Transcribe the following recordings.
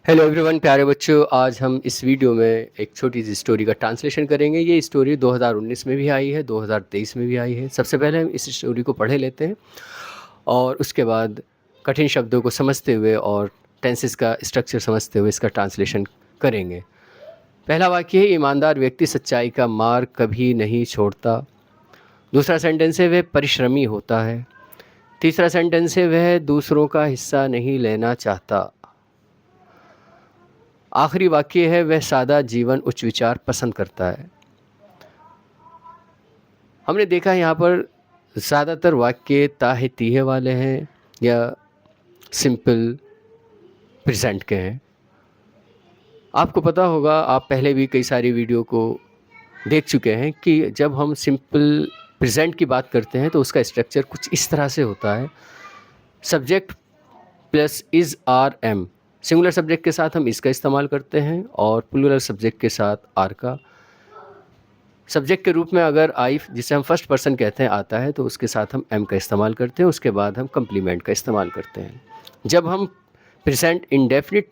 Hello everyone, प्यारे बच्चों। आज हम इस वीडियो में एक छोटी सी स्टोरी का ट्रांसलेशन करेंगे। ये स्टोरी 2019 में भी आई है, 2023 में भी आई है। सबसे पहले हम इस स्टोरी को पढ़े लेते हैं और उसके बाद कठिन शब्दों को समझते हुए और टेंसेस का स्ट्रक्चर समझते हुए इसका ट्रांसलेशन करेंगे। पहला वाक्य है, ईमानदार व्यक्ति सच्चाई का मार्ग कभी नहीं छोड़ता। दूसरा सेंटेंस है, वह परिश्रमी होता है। तीसरा सेंटेंस है, वह दूसरों का हिस्सा नहीं लेना चाहता। आखिरी वाक्य है, वह सादा जीवन उच्च विचार पसंद करता है। हमने देखा यहाँ पर ज़्यादातर वाक्य ताहे तीहे वाले हैं या सिंपल प्रेजेंट के हैं। आपको पता होगा, आप पहले भी कई सारी वीडियो को देख चुके हैं कि जब हम सिंपल प्रेजेंट की बात करते हैं तो उसका स्ट्रक्चर कुछ इस तरह से होता है। Subject plus is are am. Singular subject के साथ हम इसका इस्तेमाल करते हैं और प्लूरल सब्जेक्ट के साथ आर का। सब्जेक्ट के रूप में अगर आई, जिसे हम फर्स्ट पर्सन कहते हैं, आता है तो उसके साथ हम एम का इस्तेमाल करते हैं। उसके बाद हम कम्प्लीमेंट का इस्तेमाल करते हैं। जब हम प्रेजेंट इंडेफिनिट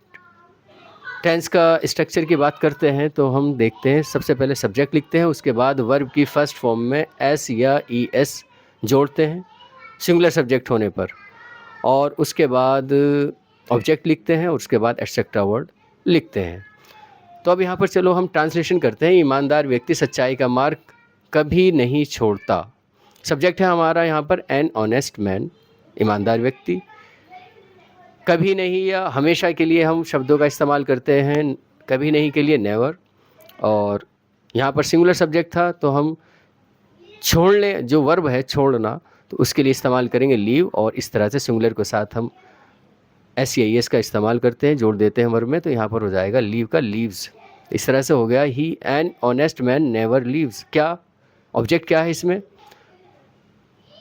टेंस का स्ट्रक्चर की बात करते हैं तो हम देखते हैं, सबसे पहले सब्जेक्ट लिखते हैं, उसके बाद वर्ब की फर्स्ट फॉर्म में एस या ई एस जोड़ते हैं सिंगुलर सब्जेक्ट होने पर, और उसके बाद ऑब्जेक्ट लिखते हैं और उसके बाद एटसेट्रा वर्ड लिखते हैं। तो अब यहाँ पर चलो हम ट्रांसलेशन करते हैं। ईमानदार व्यक्ति सच्चाई का मार्ग कभी नहीं छोड़ता। सब्जेक्ट है हमारा यहाँ पर एन ऑनेस्ट मैन, ईमानदार व्यक्ति। कभी नहीं या हमेशा के लिए हम शब्दों का इस्तेमाल करते हैं, कभी नहीं के लिए नेवर। और यहाँ पर सिंगुलर सब्जेक्ट था तो हम छोड़ने, जो वर्ब है छोड़ना, तो उसके लिए इस्तेमाल करेंगे लीव। और इस तरह से सिंगुलर के साथ हम एस या एस का इस्तेमाल करते हैं, जोड़ देते हैं वर्ब में, तो यहाँ पर हो जाएगा लीव का लीव्स। इस तरह से हो गया, he an honest man never leaves. क्या ऑब्जेक्ट क्या है इसमें?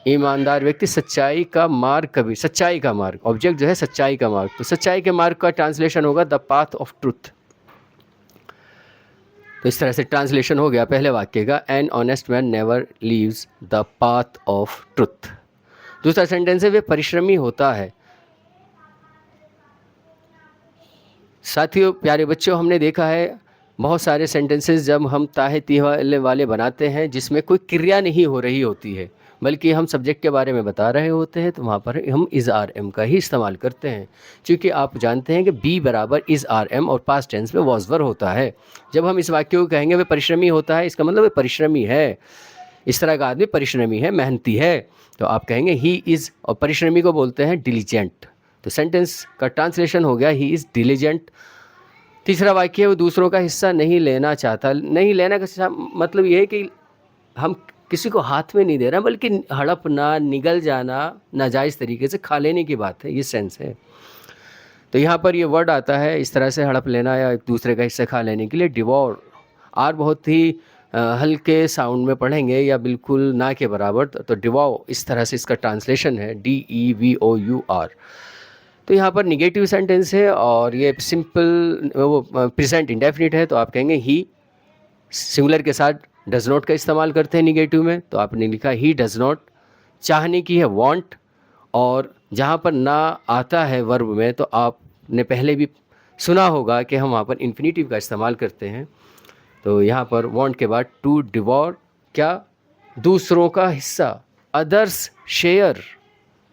ईमानदार व्यक्ति सच्चाई का मार्ग कभी, सच्चाई का मार्ग, ऑब्जेक्ट जो है सच्चाई का मार्ग, तो सच्चाई के मार्ग का ट्रांसलेशन होगा द पाथ ऑफ ट्रुथ। तो इस तरह से ट्रांसलेशन हो गया पहले वाक्य का, N honest man never leaves the path of truth. दूसरा सेंटेंस है, वे परिश्रमी होता है। साथियों, प्यारे बच्चों, हमने देखा है बहुत सारे सेंटेंसेस जब हम ताहे तीहे वाले बनाते हैं जिसमें कोई क्रिया नहीं हो रही होती है, बल्कि हम सब्जेक्ट के बारे में बता रहे होते हैं, तो वहाँ पर हम इज़ आर एम का ही इस्तेमाल करते हैं। क्योंकि आप जानते हैं कि बी बराबर इज़ आर एम और पास्ट टेंस में वॉज वर होता है। जब हम इस वाक्य को कहेंगे वे परिश्रमी होता है, इसका मतलब वे परिश्रमी है, इस तरह का आदमी परिश्रमी है, मेहनती है, तो आप कहेंगे ही इज़। और परिश्रमी को बोलते हैं डिलीजेंट। तो सेंटेंस का ट्रांसलेशन हो गया, ही इज़ डिलीजेंट। तीसरा वाक्य है, वो दूसरों का हिस्सा नहीं लेना चाहता। नहीं लेना का मतलब ये है कि हम किसी को हाथ में नहीं दे रहे, बल्कि हड़पना, निगल जाना, नाजायज़ तरीके से खा लेने की बात है, ये सेंस है। तो यहाँ पर ये वर्ड आता है इस तरह से, हड़प लेना या एक दूसरे का हिस्सा खा लेने के लिए, डिवोर। आर बहुत ही हल्के साउंड में पढ़ेंगे या बिल्कुल ना के बराबर, तो डिवो, इस तरह से इसका ट्रांसलेशन है, DEVOUR। तो यहाँ पर निगेटिव सेंटेंस है और ये सिंपल वो प्रेजेंट इंडेफिनिट है, तो आप कहेंगे ही। सिंगुलर के साथ डज नॉट का इस्तेमाल करते हैं निगेटिव में, तो आपने लिखा ही डज नॉट। चाहने की है वांट, और जहाँ पर ना आता है वर्ब में तो आपने पहले भी सुना होगा कि हम वहाँ पर इन्फिनेटिव का इस्तेमाल करते हैं। तो यहाँ पर वांट के बाद टू डिवोर, क्या? दूसरों का हिस्सा, अदर्स शेयर।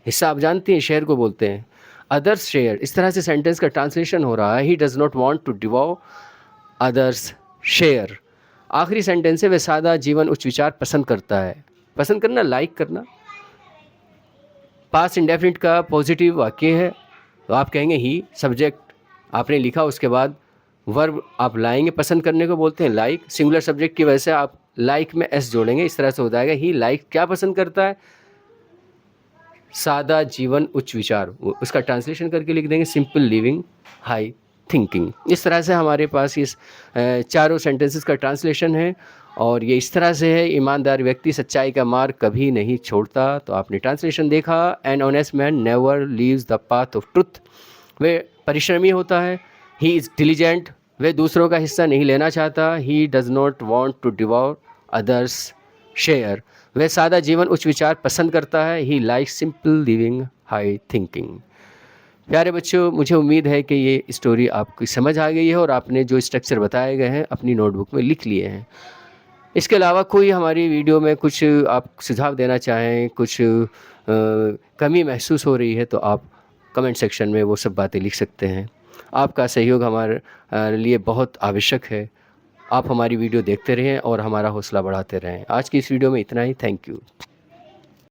हिस्सा आप जानती हैं, शेयर को बोलते हैं, अदर्स शेयर। इस तरह से सेंटेंस का ट्रांसलेशन हो रहा है, he does not want to devour others share. आखिरी सेंटेंस है, वह सादा जीवन उच्च विचार पसंद करता है। पसंद करना, लाइक करना। पास्ट इंडेफिनिट का पॉजिटिव वाक्य है, तो आप कहेंगे ही। सब्जेक्ट आपने लिखा, उसके बाद वर्ब आप लाएंगे, पसंद करने को बोलते हैं लाइक। सिंगुलर सब्जेक्ट की वजह से आप लाइक में एस जोड़ेंगे, इस तरह से हो जाएगा, ही लाइक क्या पसंद करता है? सादा जीवन उच्च विचार। उसका ट्रांसलेशन करके लिख देंगे, सिंपल लिविंग हाई थिंकिंग। इस तरह से हमारे पास इस चारों सेंटेंसेस का ट्रांसलेशन है और ये इस तरह से है, ईमानदार व्यक्ति सच्चाई का मार्ग कभी नहीं छोड़ता। तो आपने ट्रांसलेशन देखा, an honest man never leaves the path of truth. वे परिश्रमी होता है, ही इज़ डिलीजेंट। वे दूसरों का हिस्सा नहीं लेना चाहता, he does not want to devour others share. वह सादा जीवन उच्च विचार पसंद करता है, he like simple living high thinking. प्यारे बच्चों, मुझे उम्मीद है कि ये स्टोरी आपकी समझ आ गई है और आपने जो स्ट्रक्चर बताए गए हैं अपनी नोटबुक में लिख लिए हैं। इसके अलावा कोई हमारी वीडियो में कुछ आप सुझाव देना चाहें, कुछ कमी महसूस हो रही है तो आप कमेंट सेक्शन में वो सब बातें लिख सकते हैं। आपका सहयोग हमारे लिए बहुत आवश्यक है। आप हमारी वीडियो देखते रहें और हमारा हौसला बढ़ाते रहें। आज की इस वीडियो में इतना ही। Thank you.